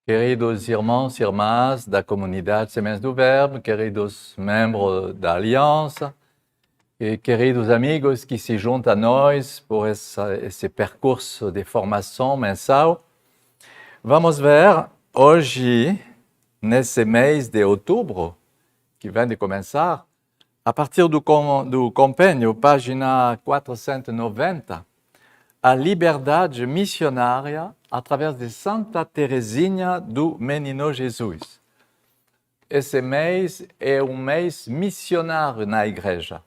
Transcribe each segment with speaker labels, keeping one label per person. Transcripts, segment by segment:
Speaker 1: Queridos irmãos e irmãs da comunidade Sementes do Verbo, queridos membros da Aliança, e queridos amigos que se juntam a nós por esse percurso de formação mensal, vamos ver hoje, nesse mês de outubro, que vem de começar, a partir do compêndio, página 490, a liberdade missionária através de Santa Teresinha do Menino Jesus. Esse mês é um mês missionário na Igreja.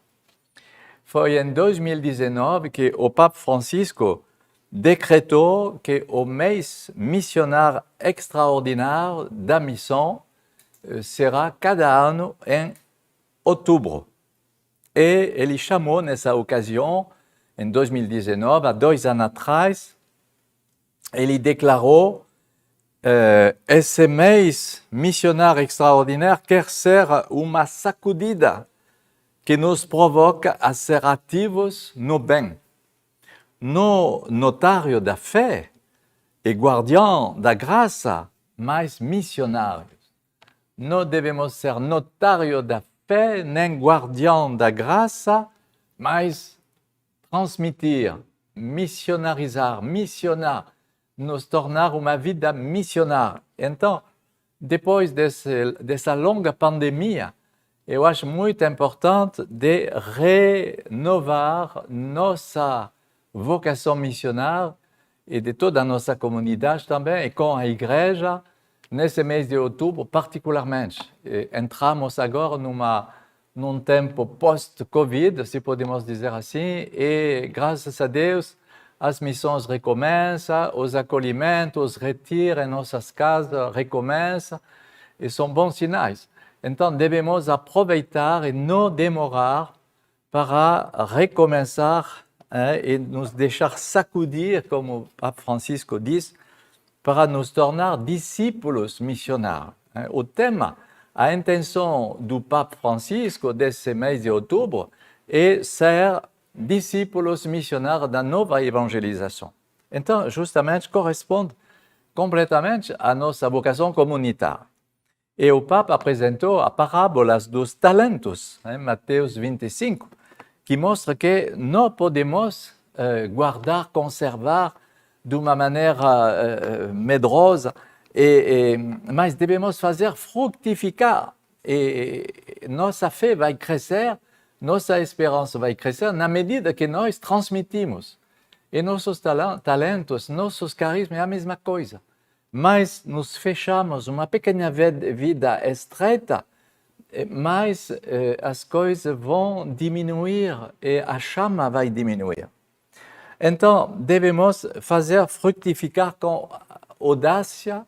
Speaker 1: Foi em 2019 que o Papa Francisco decretou que o mês missionário extraordinário da missão será cada ano em outubro. E ele chamou nessa ocasião, em 2019, há 2 anos atrás, ele declarou esse mês missionário extraordinário quer ser uma sacudida que nos provoca a ser ativos no bem. No notário da fé e guardião da graça, mas missionários. Não devemos ser notário da fé nem guardião da graça, mas transmitir, missionarizar, missionar, nos tornar uma vida missionária. Então, depois dessa longa pandemia, eu acho muito importante de renovar nossa vocação missionária e de toda a nossa comunidade também, e com a Igreja, nesse mês de outubro particularmente. Entramos agora num tempo post-Covid, se podemos dizer assim, e graças a Deus as missões recomeçam, os acolhimentos, os retiros em nossas casas recomeçam, e são bons sinais. Então devemos aproveitar e não demorar para recomeçar e nos deixar sacudir, como o Papa Francisco diz, para nos tornar discípulos missionários. O tema, a intenção do Papa Francisco desse mês de outubro é ser discípulos missionários da nova evangelização. Então, justamente, corresponde completamente à nossa vocação comunitária. E o Papa apresentou a parábola dos talentos, Mateus 25, que mostra que não podemos guardar, conservar de uma maneira medrosa, mas devemos fazer frutificar. E nossa fé vai crescer, nossa esperança vai crescer na medida que nós transmitimos. E nossos talentos, nossos carismas é a mesma coisa. Mas nos fechamos uma pequena vida estreita, mas as coisas vão diminuir e a chama vai diminuir. Então, devemos fazer frutificar com audácia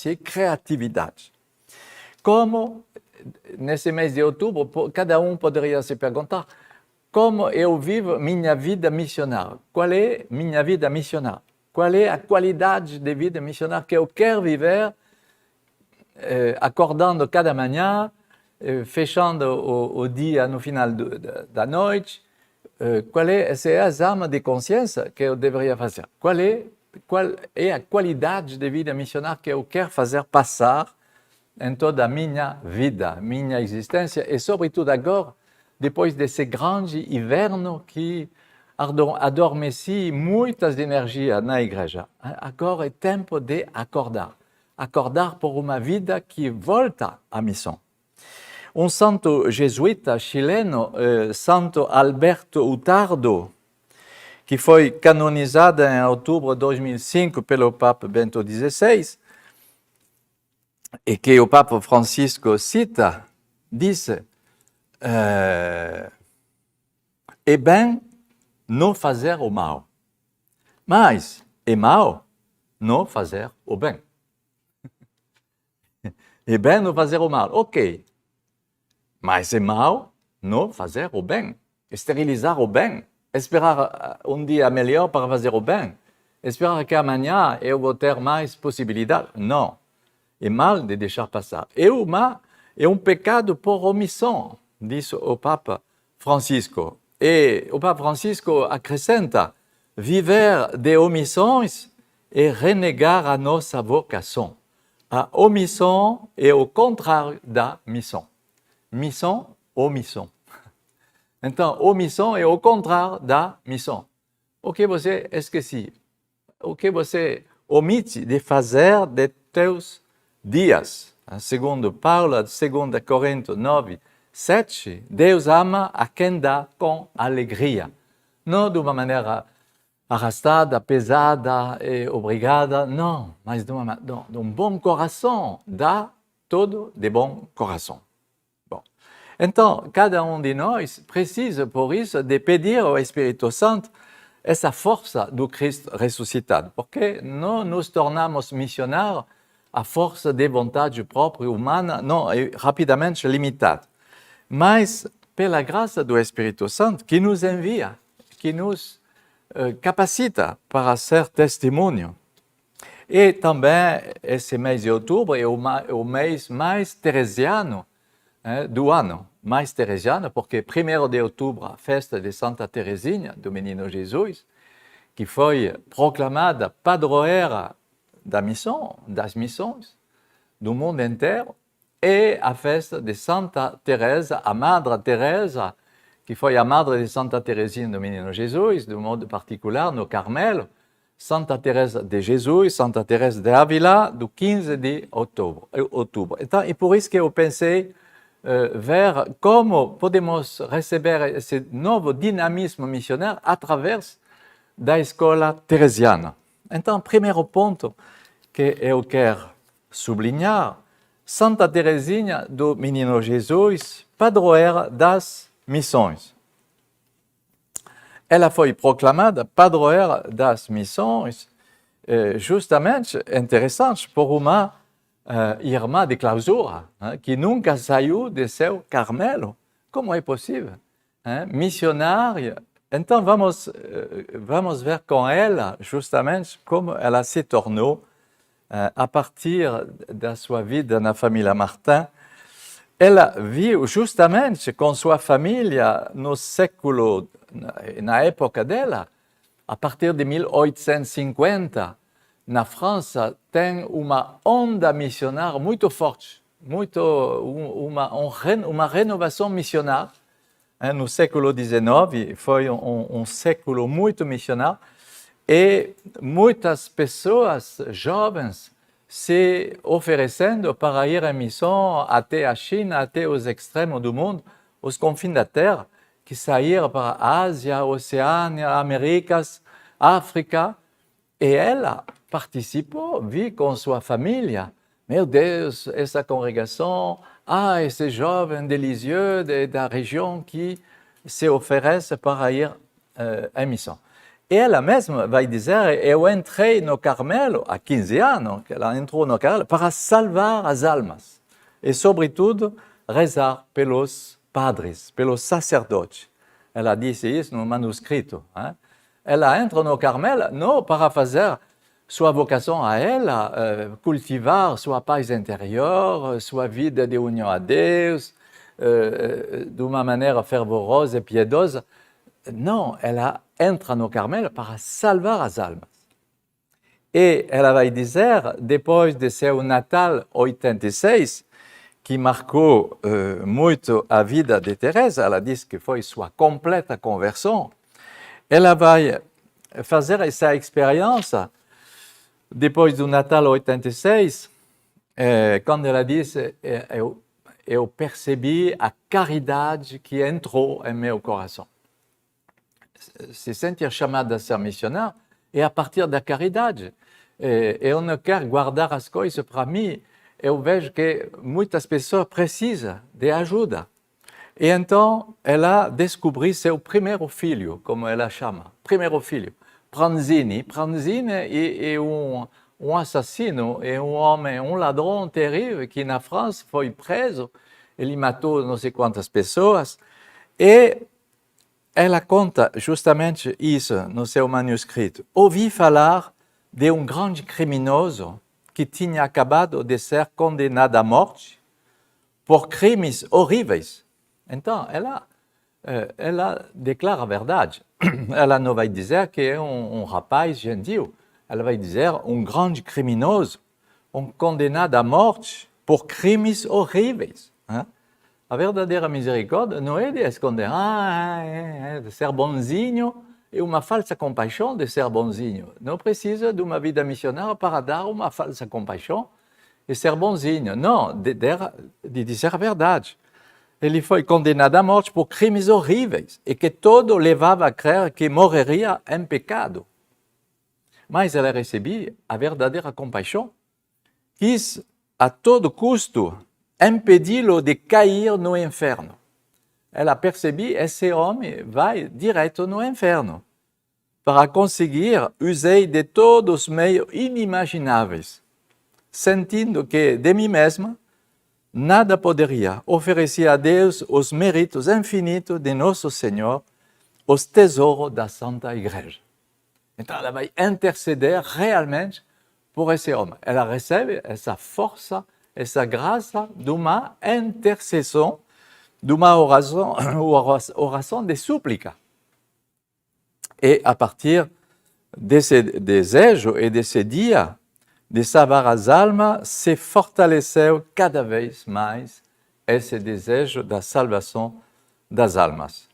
Speaker 1: e criatividade. Como, nesse mês de outubro, cada um poderia se perguntar como eu vivo minha vida missionária? Qual é minha vida missionária? Qual é a qualidade de vida missionária que eu quero viver, acordando cada manhã, fechando o dia no final da noite? Qual é essa exame de consciência que eu deveria fazer? Qual é a qualidade de vida missionária que eu quero fazer passar em toda a minha vida, minha existência, e sobretudo agora, depois desse grande inverno que adormeci muitas energias na Igreja. Agora é tempo de acordar por uma vida que volta à missão. Um santo jesuíta chileno, Santo Alberto Utardo, que foi canonizado em outubro de 2005 pelo Papa Bento XVI, e que o Papa Francisco cita, disse: é bem não fazer o mal, mas é mal não fazer o bem. É bem não fazer o mal, ok. Mas é mal não fazer o bem, esterilizar o bem, esperar um dia melhor para fazer o bem, esperar que amanhã eu vou ter mais possibilidades. Não, é mal de deixar passar. É um pecado por omissão, diz o Papa Francisco. E o Papa Francisco acrescenta: viver de omissões é renegar a nossa vocação. a omission e o contrário da missão. Missão, omissão. Então, omissão é o contrário da missão. O que você esqueci? O que você omite de fazer de teus dias? Segundo Paulo, 2 Coríntios 9, 7, Deus ama a quem dá com alegria. Não de uma maneira arrastada, pesada e obrigada, não, mas de um bom coração, dá tudo de bom coração. Bom. Então, cada um de nós precisa, por isso, de pedir ao Espírito Santo essa força do Cristo ressuscitado, porque não nos tornamos missionários à força de vontade própria humana, não, é rapidamente limitado. Mas pela graça do Espírito Santo que nos envia, que nos capacita para ser testemunho. E também esse mês de outubro é o mês mais teresiano do ano. Mais teresiano porque 1º de outubro, a festa de Santa Teresinha, do Menino Jesus, que foi proclamada padroeira das missões do mundo inteiro, e a festa de Santa Teresa, a Madre Teresa, que foi a madre de Santa Teresinha do Menino Jesus, de modo particular no Carmelo, Santa Teresa de Jesus, Santa Teresa de Ávila, do 15 de outubro. Então, é por isso que eu pensei ver como podemos receber esse novo dinamismo missionário através da escola teresiana. Então, primeiro ponto que eu quero sublinhar, Santa Teresinha do Menino Jesus, padroeira das missões. Ela foi proclamada padroeira das missões, justamente interessante por uma irmã de clausura, que nunca saiu de seu Carmelo. Como é possível? Missionária. Então vamos ver com ela justamente como ela se tornou a partir da sua vida na família Martin. Ela viu justamente com sua família no século, na época dela, a partir de 1850, na França, tem uma onda missionária muito forte, uma renovação missionária. No século XIX, foi um século muito missionário, e muitas pessoas jovens se oferecendo para ir em missão até a China, até os extremos do mundo, os confins da Terra, que saíram para a Ásia, Oceânia, Américas, África. E ela participou, viu com sua família. Meu Deus, essa congregação, esse jovem delicieux da região que se oferece para ir em missão. E ela mesma vai dizer, eu entrei no Carmelo, há 15 anos, que ela entrou no Carmelo, para salvar as almas. E, sobretudo, rezar pelos padres, pelos sacerdotes. Ela disse isso no manuscrito. Ela entra no Carmelo não para fazer sua vocação a ela, cultivar sua paz interior, sua vida de união a Deus, de uma maneira fervorosa e piedosa. Não, ela entra no Carmelo para salvar as almas. E ela vai dizer, depois de seu Natal 86, que marcou muito a vida de Teresa, ela diz que foi sua completa conversão, ela vai fazer essa experiência depois do Natal 86, quando ela diz, eu percebi a caridade que entrou em meu coração. Se sentir chamada a ser missionário é a partir da caridade. Eu não quero guardar as coisas para mim. Eu vejo que muitas pessoas precisam de ajuda. E então, ela descobriu seu primeiro filho, como ela chama. Primeiro filho, Pranzini. Pranzini é um assassino, é um homem, um ladrão terrível que na França foi preso. Ele matou não sei quantas pessoas. E ela conta justamente isso no seu manuscrito. Ouvi falar de um grande criminoso que tinha acabado de ser condenado à morte por crimes horríveis. Então, ela declara a verdade. Ela não vai dizer que é um rapaz gentil. Ela vai dizer um grande criminoso condenado à morte por crimes horríveis. A verdadeira misericórdia não é de esconder, de ser bonzinho, e uma falsa compaixão de ser bonzinho. Não precisa de uma vida missionária para dar uma falsa compaixão e ser bonzinho. Não, de dizer a verdade. Ele foi condenado à morte por crimes horríveis e que todo levava a crer que morreria em pecado. Mas ele recebia a verdadeira compaixão. Quis, a todo custo, impedi-lo de cair no inferno. Ela percebeu, esse homem vai direto no inferno. Para conseguir, usei de todos os meios inimagináveis, sentindo que de mim mesma nada poderia. Oferecer a Deus os méritos infinitos de Nosso Senhor, os tesouros da Santa Igreja. Então ela vai interceder realmente por esse homem. Ela recebe essa força, essa graça de uma intercessão, de uma oração de súplica. E a partir desse desejo e desse dia de salvar as almas, se fortaleceu cada vez mais esse desejo da salvação das almas.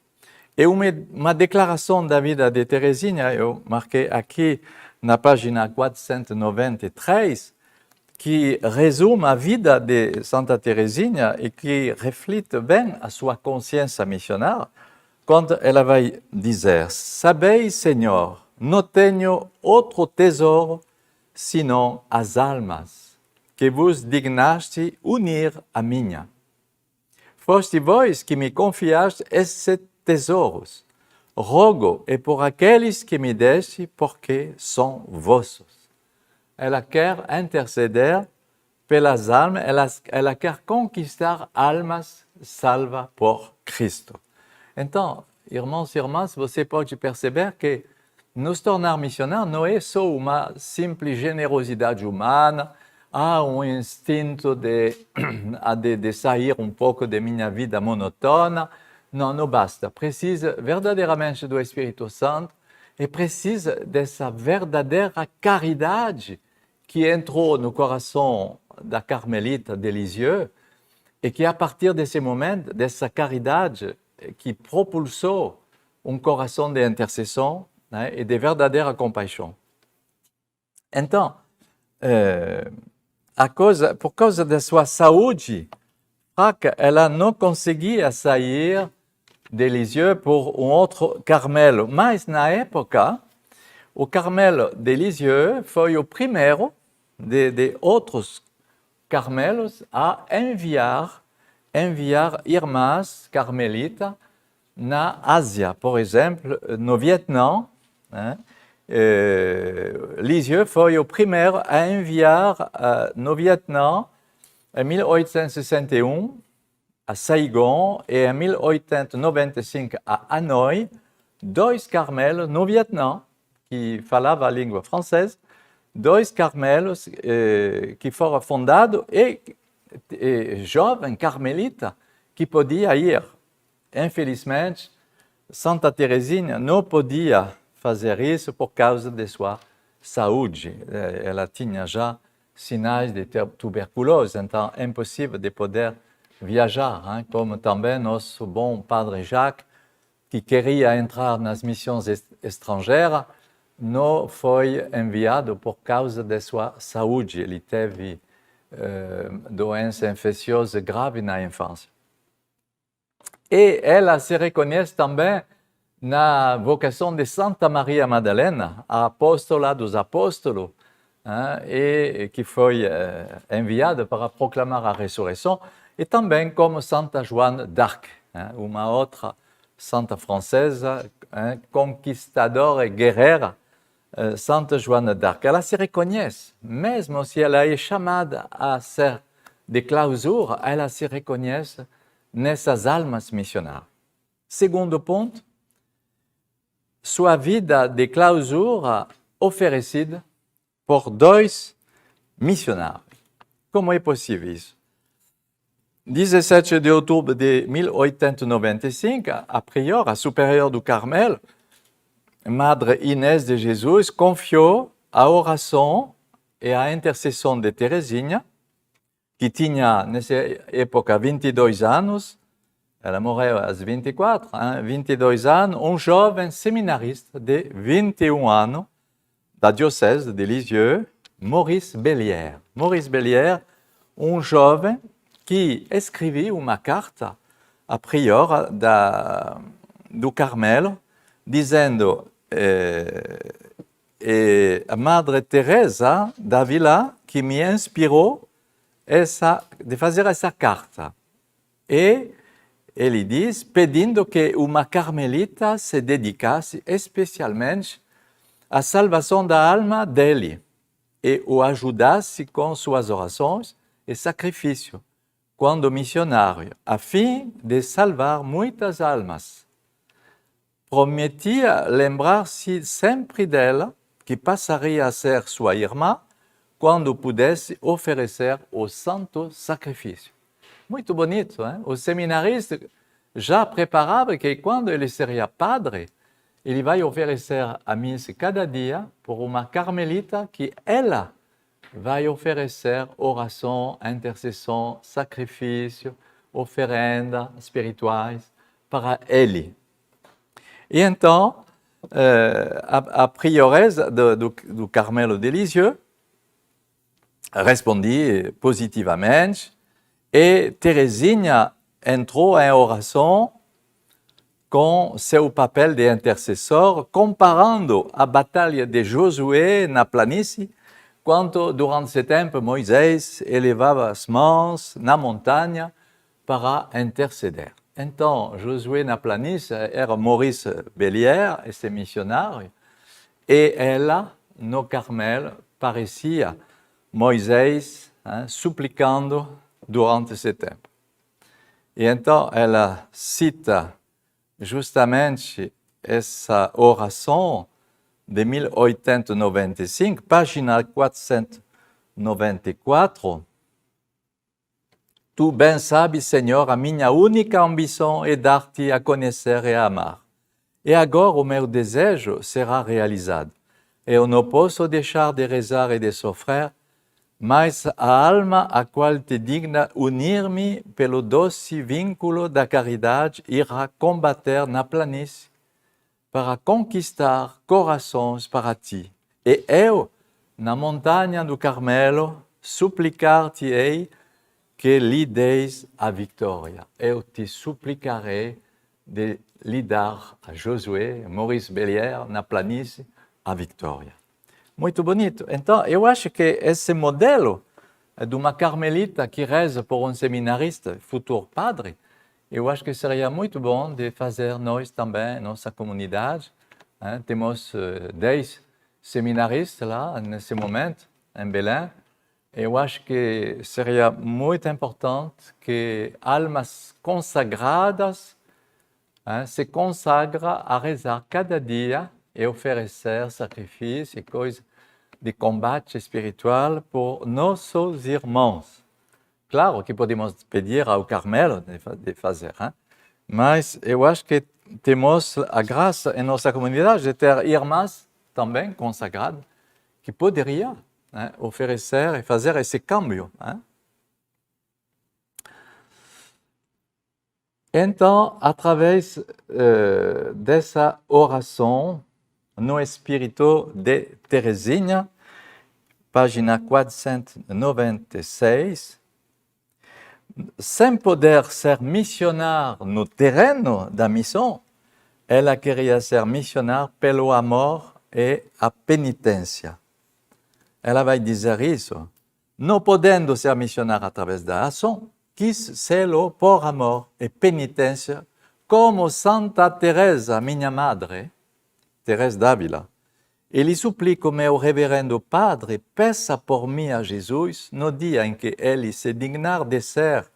Speaker 1: E uma declaração da vida de Teresinha, eu marquei aqui na página 493, que resume a vida de Santa Teresinha e que reflete bem a sua consciência missionária, quando ela vai dizer: Sabeis, Senhor, não tenho outro tesouro senão as almas, que vos dignaste unir a minha. Foste vós que me confiaste esses tesouros. Rogo e por aqueles que me deste, porque são vossos. Ela quer interceder pelas almas, ela quer conquistar almas salvas por Cristo. Então, irmãos e irmãs, você pode perceber que nos tornar missionários não é só uma simples generosidade humana, um instinto de sair um pouco de minha vida monotona. Não, não basta. Precisa verdadeiramente do Espírito Santo e precisa dessa verdadeira caridade que entrou no coração da Carmelita de Lisieux e que, a partir desse momento, dessa caridade que propulsou um coração de intercessão, né, e de verdadeira compaixão. Então, por causa da sua saúde fraca, ela não conseguia sair de Lisieux por um outro Carmelo. Mas, na época, o Carmelo de Lisieux foi o primeiro de outros Carmelos a enviar irmãs carmelitas na Ásia, por exemplo, no Vietnã. Lisieux foi o primeiro a enviar no Vietnã em 1861 a Saigon e em 1895 a Hanoi 2 carmelos no Vietnã que falavam a língua francesa, 2 carmelos que foram fundados e jovem carmelita que podia ir. Infelizmente, Santa Teresinha não podia fazer isso por causa de sua saúde. Ela tinha já sinais de tuberculose, então é impossível de poder viajar, como também nosso bom Padre Jacques, que queria entrar nas missões estrangeiras, não foi enviado por causa de sua saúde. Ele teve doença infecciosa grave na infância. E ela se reconhece também na vocação de Santa Maria Madalena, a apóstola dos apóstolos, e que foi enviada para proclamar a ressurreição, e também como Santa Joana d'Arc, uma outra santa francesa, conquistadora e guerreira, Santa Joana d'Arc. Ela se reconhece, mesmo se ela é chamada a ser de clausura, ela se reconhece nessas almas missionárias. Segundo ponto, sua vida de clausura oferecida por 2 missionários. Como é possível isso? 17 de outubro de 1895, a priora superior do Carmelo, Madre Inês de Jesus, confiou a oração e a intercessão de Teresinha, que tinha, nessa época, 22 anos, ela morreu aos 24, 22 anos, um jovem seminarista de 21 anos, da diocese de Lisieux, Maurice Bellière. Maurice Bellière, um jovem que escreveu uma carta à prior do Carmelo, dizendo a Madre Teresa d'Ávila que me inspirou de fazer essa carta. E ele diz, pedindo que uma carmelita se dedicasse especialmente à salvação da alma dele e o ajudasse com suas orações e sacrifício, quando missionário, a fim de salvar muitas almas. Prometia lembrar-se sempre dela, que passaria a ser sua irmã, quando pudesse oferecer o santo sacrifício. Muito bonito, hein? O seminarista já preparava que quando ele seria padre, ele vai oferecer a missa cada dia por uma carmelita que ela vai oferecer oração, intercessão, sacrifício, oferenda espirituais para ele. E então, a prioresa do Carmelo de Lisieux respondi positivamente e Teresinha entrou em oração com seu papel de intercessor, comparando a batalha de Josué na planície, quando durante esse tempo Moisés elevava as mãos na montanha para interceder. Então, Josué na planície era Maurice Bellière, esse missionário, e ela, no Carmelo, parecia Moisés, suplicando durante esse tempo. E então ela cita justamente essa oração de 1895, página 494. Tu bem sabes, Senhor, a minha única ambição é dar-te a conhecer e a amar. E agora o meu desejo será realizado. Eu não posso deixar de rezar e de sofrer, mas a alma a qual te digna unir-me pelo doce vínculo da caridade irá combater na planície para conquistar corações para ti. E eu, na montanha do Carmelo, suplicar-te-ei que lhe deis a vitória. Eu te suplicarei de lhe dar a Josué, Maurice Bellière, na planície, a vitória. Muito bonito. Então, eu acho que esse modelo de uma carmelita que reza por um seminarista, futuro padre, eu acho que seria muito bom de fazer nós também, nossa comunidade. Temos 10 seminaristas lá, nesse momento, em Belém. Eu acho que seria muito importante que almas consagradas se consagrem a rezar cada dia e oferecer sacrifício e coisa de combate espiritual por nossos irmãos. Claro que podemos pedir ao Carmelo de fazer, mas eu acho que temos a graça em nossa comunidade de ter irmãs também consagradas que poderiam oferecer e fazer esse câmbio. Então, através dessa oração no espírito de Teresinha, página 496, sem poder ser missionária no terreno da missão, ela queria ser missionária pelo amor e a penitência. Ela vai dizer isso, não podendo ser missionária através da ação, quis ser-lo por amor e penitência, como Santa Teresa, minha madre, Teresa d'Ávila. E lhe suplico, meu reverendo padre, peça por mim a Jesus, no dia em que ele se dignar descer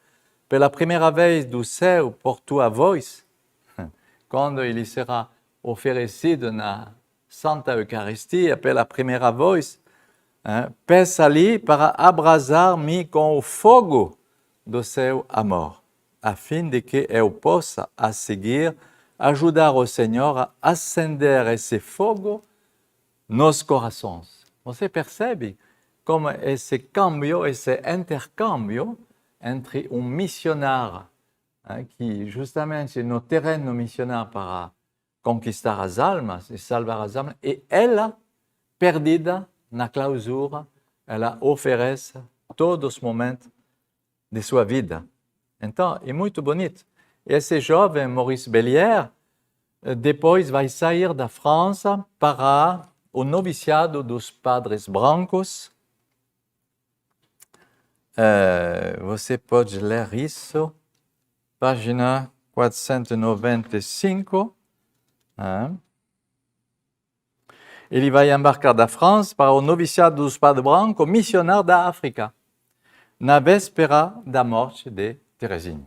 Speaker 1: pela primeira vez do céu por tua voz, quando ele será oferecido na Santa Eucaristia pela primeira vez, peça-lhe para abrasar-me com o fogo do seu amor, a fim de que eu possa, a seguir, ajudar o Senhor a acender esse fogo nos corações. Você percebe como esse cambio, esse intercambio entre um missionário que justamente no terreno missionário para conquistar as almas e salvar as almas, e ela, perdida na clausura, ela oferece todos os momentos de sua vida. Então, é muito bonito. Esse jovem, Maurice Bellière, depois vai sair da França para o noviciado dos padres brancos. Você pode ler isso, página 495. Ele vai embarcar da França para o noviciado dos padres brancos, missionário da África, na véspera da morte de Teresinha.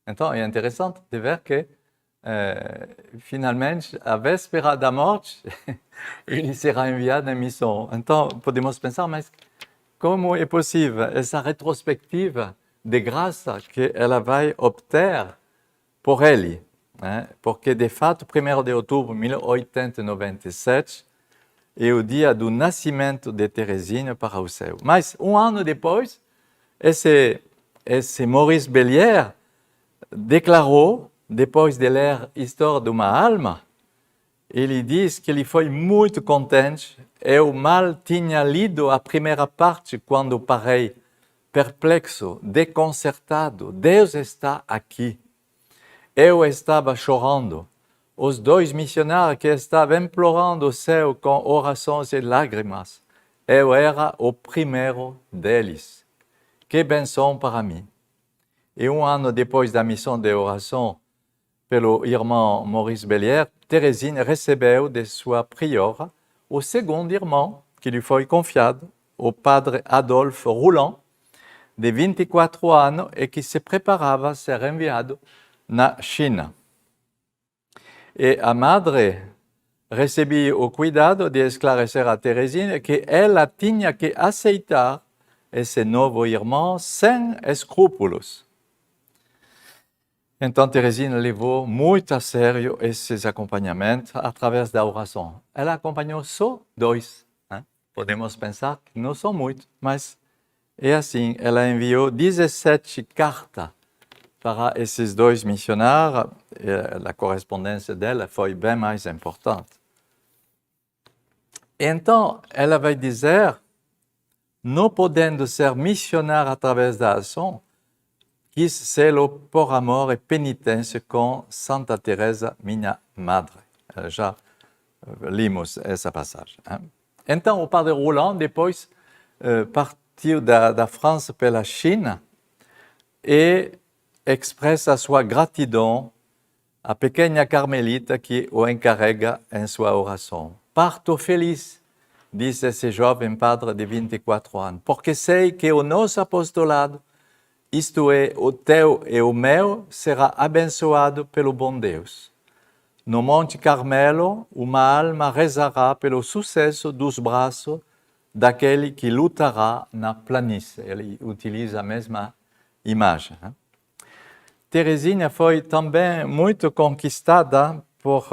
Speaker 1: Então, é interessante de ver que, finalmente, à véspera da morte, ele será enviado em missão. Então, podemos pensar, mas como é possível essa retrospectiva de graça que ela vai obter por ele? Porque, de fato, 1º de outubro de 1897 é o dia do nascimento de Teresinha para o céu. Mas, um ano depois, esse Maurice Bellière declarou, depois de ler História de uma Alma, ele diz que ele foi muito contente. Eu mal tinha lido a primeira parte quando parei perplexo, desconcertado. Deus está aqui. Eu estava chorando. Os 2 missionários que estavam implorando o céu com orações e lágrimas, eu era o primeiro deles. Que bênção para mim. E um ano depois da missão de oração pelo irmão Maurice Bellière, Teresinha recebeu de sua priora o segundo irmão que lhe foi confiado, o padre Adolphe Rouland, de 24 anos e que se preparava a ser enviado na China. E a madre recebia o cuidado de esclarecer a Teresinha que ela tinha que aceitar esse novo irmão sem escrúpulos. Então, Teresinha levou muito a sério esses acompanhamentos através da oração. Ela acompanhou só 2. Podemos pensar que não são muitos, mas é assim. Ela enviou 17 cartas para esses 2 missionários. A correspondência dela foi bem mais importante. Então, ela vai dizer, não podendo ser missionária através da ação, quis sê-lo por amor e penitência com Santa Teresa, minha madre. Já limos essa passagem. Então, o padre Rouland depois partiu da França pela China e expressa sua gratidão à pequena carmelita que o encarrega em sua oração. Parto feliz, diz esse jovem padre de 24 anos, porque sei que o nosso apostolado, isto é, o teu e o meu, será abençoado pelo bom Deus. No Monte Carmelo, uma alma rezará pelo sucesso dos braços daquele que lutará na planície. Ele utiliza a mesma imagem. Teresinha foi também muito conquistada por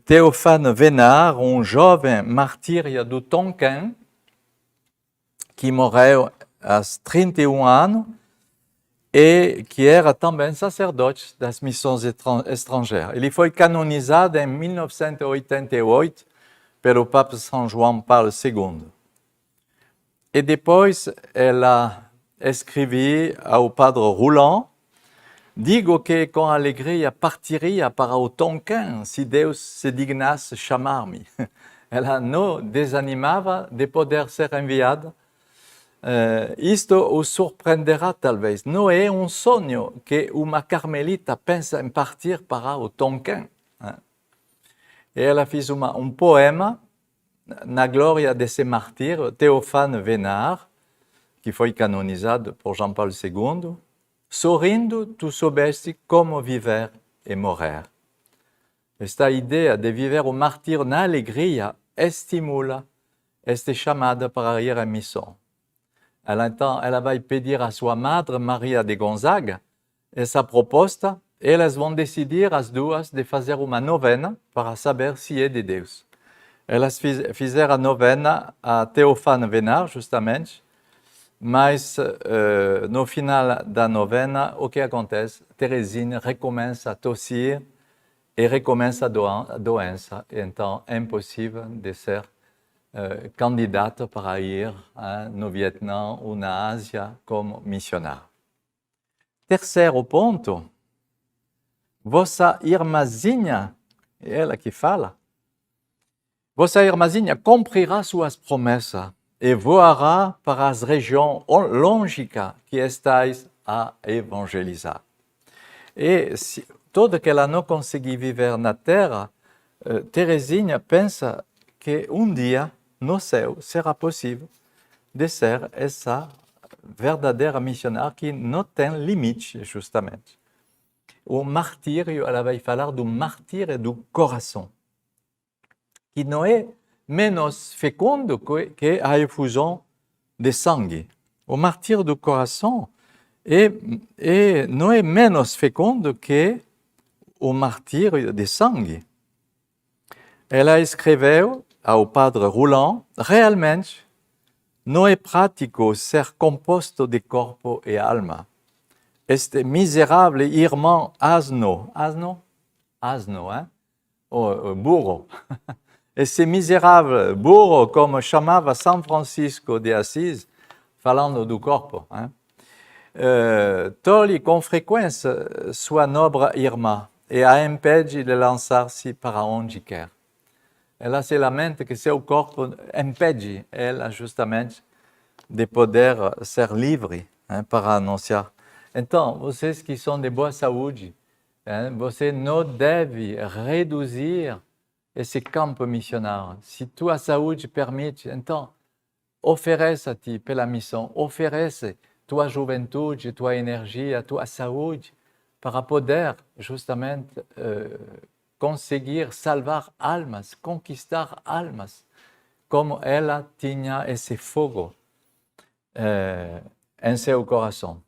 Speaker 1: Théophane Vénard, um jovem martírio do Tonkin, que morreu aos 31 anos e que era também sacerdote das missões estrangeiras. Ele foi canonizado em 1988 pelo Papa São João Paulo II. E depois ela escreveu ao padre Rouland: digo que com alegria partiria para o Tonkin se Deus se dignasse chamar-me. Ela não desanimava de poder ser enviada. Isto o surpreenderá talvez. Não é um sonho que uma carmelita pensa em partir para o Tonkin. E ela fez um poema na glória desse martírio, Théophane Vénard, que foi canonizado por João Paulo II. Sorrindo, tu soubeste como viver e morrer. Esta ideia de viver o martírio na alegria estimula este chamado para ir em missão. Então, ela vai pedir à sua madre, Maria de Gonzaga, essa proposta. Elas vão decidir, as duas, de fazer uma novena para saber se é de Deus. Elas fizeram a novena a Teofano Venar, justamente, mas no final da novena, o que acontece? Teresina recomeça a tossir e recomeça a doença. Então, é impossível de ser candidata para ir no Vietnã ou na Ásia como missionário. Terceiro ponto, vossa irmãzinha, ela que fala, vossa irmãzinha cumprirá suas promessas e voará para as regiões longínquas que estáis a evangelizar. E se toda que ela não conseguir viver na terra, Teresinha pensa que dia no céu será possível de ser essa verdadeira missionária que não tem limite, justamente. O martírio, ela vai falar do martírio do coração, que não é menos fecundo que a efusão de sangue. O martírio do coração não é menos fecundo que o martírio de sangue. Ela escreveu ao padre Roland, realmente não é prático ser composto de corpo e alma. Este miserável irmão asno, hein? O burro. Esse miserável burro, como chamava São Francisco de Assis, falando do corpo, hein? Tolhe com frequência sua nobre irmã e a impede de lançar-se para onde quer. Ela se lamenta que seu corpo impede ela justamente de poder ser livre, hein, para anunciar. Então, vocês que são de boa saúde, hein, você não deve reduzir esse campo missionário. Se tua saúde permite, então, ofereça-te pela missão, oferece tua juventude, tua energia, tua saúde, para poder justamente conseguir salvar almas, conquistar almas, como ela tinha esse fogo em seu coração.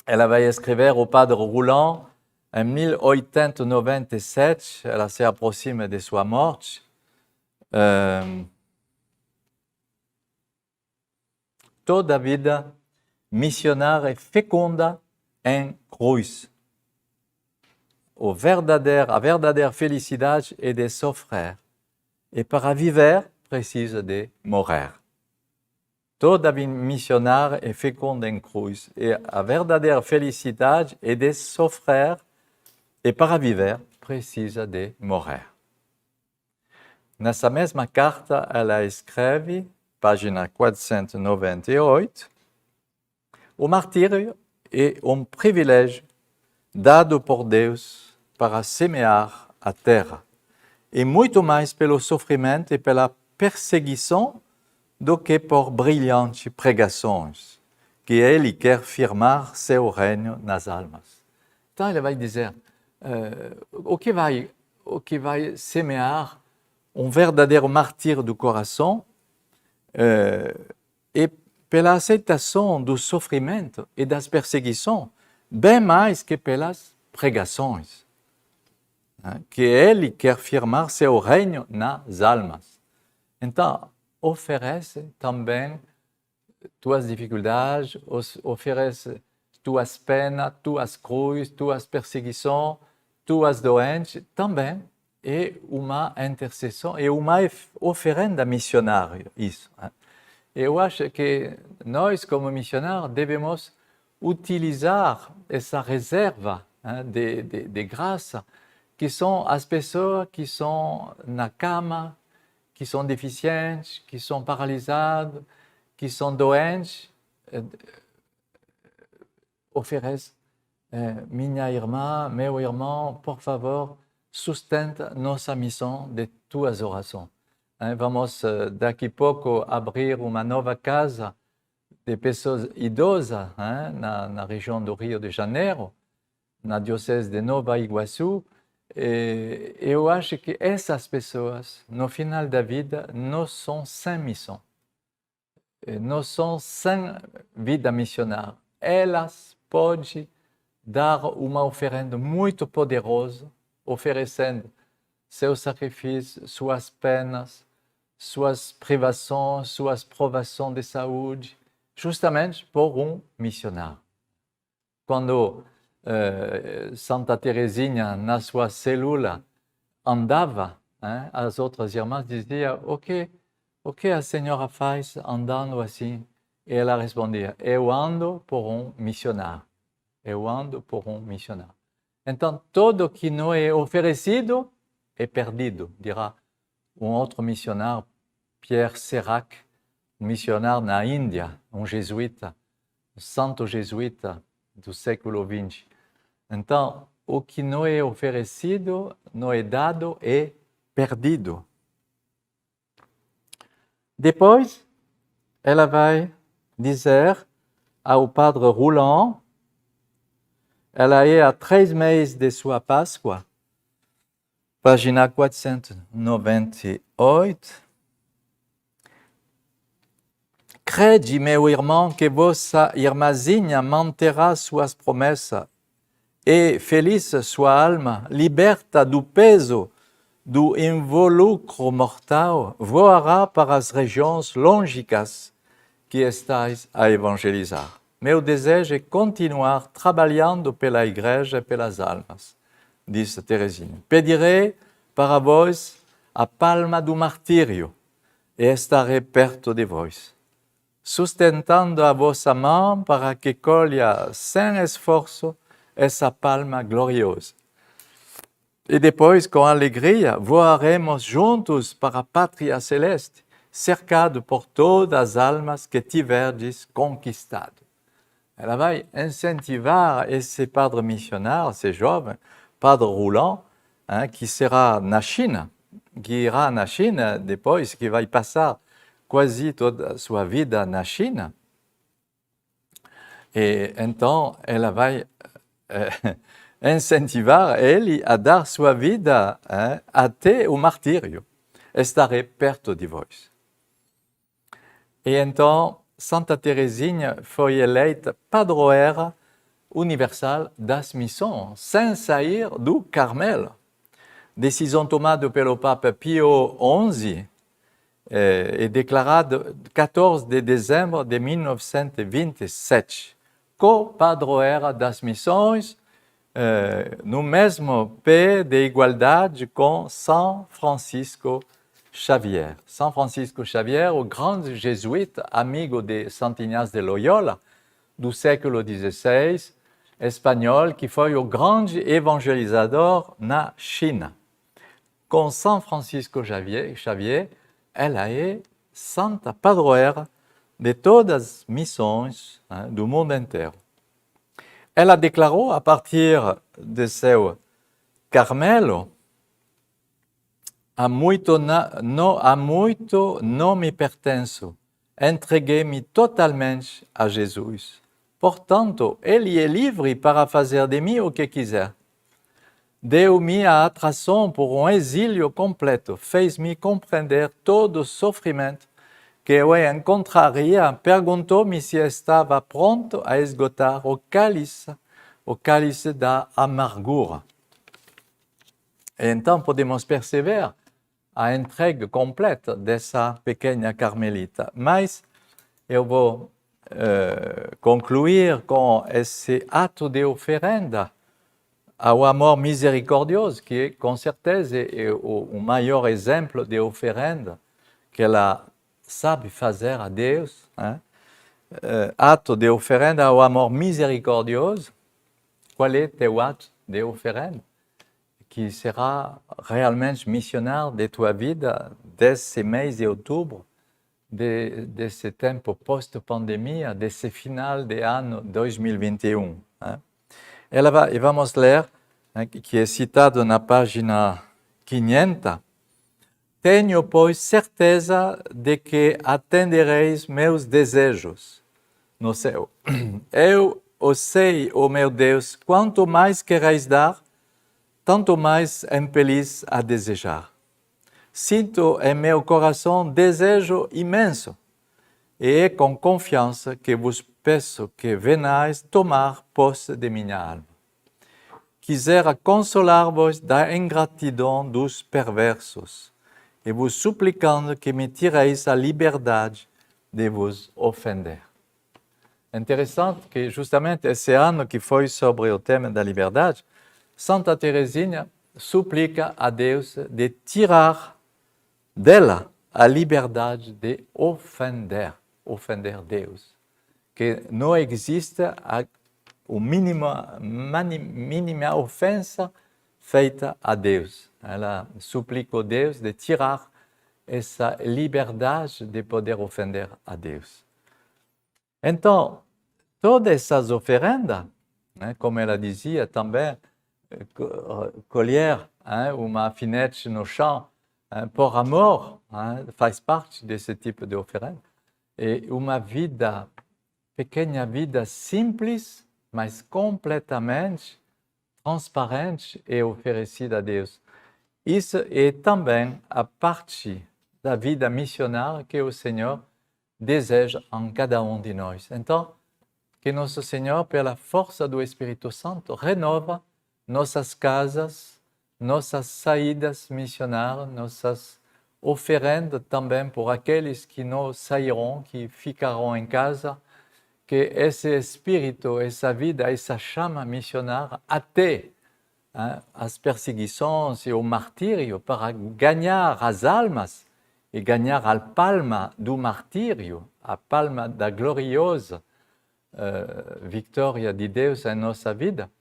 Speaker 1: Ela vai escrever ao padre Roland em 1897, ela se aproxima de sua morte. Toda a vida missionária é fecunda em cruz. A verdadeira felicidade é de sofrer. E para viver, precisa de morrer. Toda vida missionária é fecunda em cruz. E a verdadeira felicidade é de sofrer. E para viver, precisa de morrer. Nessa mesma carta, ela escreve, página 498, o martírio é um privilégio dado por Deus para semear a terra, e muito mais pelo sofrimento e pela perseguição do que por brilhantes pregações, que ele quer firmar seu reino nas almas. Então ele vai dizer, o que vai semear um verdadeiro martírio do coração é pela aceitação do sofrimento e das perseguições, bem mais que pelas pregações, né? Que ele quer firmar seu reino nas almas. Então, oferece também tuas dificuldades, oferece tuas penas, tuas cruzes, tuas perseguições, tuas doenças, também é uma intercessão, é uma oferenda missionária, isso. Né? Eu acho que nós, como missionários, devemos utilizar essa reserva, hein, de graça, que são as pessoas que são na cama, que são deficientes, que são paralisados, que são doentes. Oferece, minha irmã, meu irmão, por favor, sustenta nossa missão de tuas orações. Vamos daqui a pouco abrir uma nova casa de pessoas idosas, na região do Rio de Janeiro, na diocese de Nova Iguaçu. E eu acho que essas pessoas, no final da vida, não são sem missão, não são sem vida missionária. Elas podem dar uma oferenda muito poderosa, oferecendo seus sacrifícios, suas penas, suas privações, suas provações de saúde, justamente por missionário. Quando Santa Teresinha, na sua célula, andava, as outras irmãs diziam, o que a senhora faz andando assim? E ela respondia, eu ando por missionário. Eu ando por missionário. Então, tudo que não é oferecido é perdido, dirá outro missionário, Pierre Serac, missionário na Índia, jesuíta, santo jesuíta do século XX. Então, o que não é oferecido, não é dado, é perdido. Depois, ela vai dizer ao padre Roland, ela é a 3 meses de sua Páscoa, página 498. Crede, meu irmão, que vossa irmãzinha manterá suas promessas e feliz sua alma, liberta do peso do involucro mortal, voará para as regiões longínquas que estáis a evangelizar. Meu desejo é continuar trabalhando pela Igreja e pelas almas, disse Teresinha. Pedirei para vós a palma do martírio e estarei perto de vós, sustentando a vossa mão para que colha sem esforço essa palma gloriosa. E depois, com alegria, voaremos juntos para a pátria celeste, cercado por todas as almas que tiverdes conquistado. Ela vai incentivar esse padre missionário, esse jovem, padre Roland, que será na China, que irá na China depois, que vai passar quase toda a sua vida na China. E então ela vai incentivar ele a dar sua vida até o martírio. Estarei perto de vós. E então Santa Teresinha foi eleita padroeira universal das missões, sem sair do Carmelo. Decisão tomada pelo Papa Pio XI e declarada 14 de dezembro de 1927, co-padroeira das missões, no mesmo pé de igualdade com São Francisco Xavier. São Francisco Xavier, o grande jesuíta, amigo de Santo Inácio de Loyola, do século XVI, espanhol, que foi o grande evangelizador na China. Com São Francisco Xavier, ela é santa padroeira de todas as missões do mundo inteiro. Ela declarou, a partir de seu Carmelo, a muito não me pertenço, entreguei-me totalmente a Jesus. Portanto, ele é livre para fazer de mim o que quiser. Deu-me a atração por exílio completo, fez-me compreender todo o sofrimento que eu encontraria, perguntou-me se estava pronto a esgotar o cálice da amargura. E então podemos perceber a entrega completa dessa pequena carmelita. Mas eu vou concluir com esse ato de oferenda ao amor misericordioso, que é, com certeza é o maior exemplo de oferenda que ela sabe fazer a Deus. Ato de oferenda ao amor misericordioso. Qual é teu ato de oferenda? Que será realmente missionário de tua vida desse mês de outubro, desse tempo pós-pandemia, desse final de ano 2021. E vamos ler, que é citado na página 500. Tenho, pois, certeza de que atendereis meus desejos no céu. Eu o sei, ó meu Deus, quanto mais quereis dar, tanto mais impelis a desejar. Sinto em meu coração desejo imenso, e é com confiança que vos peço que venhais tomar posse de minha alma. quisera consolar-vos da ingratidão dos perversos, e vos suplicando que me tireis a liberdade de vos ofender. É interessante que justamente esse ano que foi sobre o tema da liberdade, Santa Teresinha suplica a Deus de tirar dela a liberdade de ofender Deus. Que não existe a mínima ofensa feita a Deus. Ela suplica a Deus de tirar essa liberdade de poder ofender a Deus. Então, todas essas oferendas, né, como ela dizia também, colher uma alfinete no chão por amor, faz parte desse tipo de oferenda. E uma vida, pequena vida simples, mas completamente transparente e oferecida a Deus. Isso é também a parte da vida missionária que o Senhor deseja em cada um de nós. Então, que nosso Senhor, pela força do Espírito Santo, renova nossas casas, nossas saídas missionárias, nossas oferendas também por aqueles que não sairão, que ficarão em casa, que esse espírito, essa vida, essa chama missionária, até as perseguições e o martírio, para ganhar as almas e ganhar a palma do martírio, a palma da gloriosa vitória de Deus em nossa vida,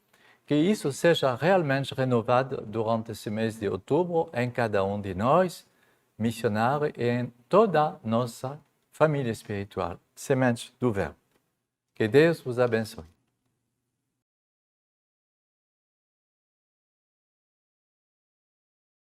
Speaker 1: que isso seja realmente renovado durante esse mês de outubro em cada um de nós, missionários, e em toda a nossa família espiritual, semente do Verbo. Que Deus vos abençoe.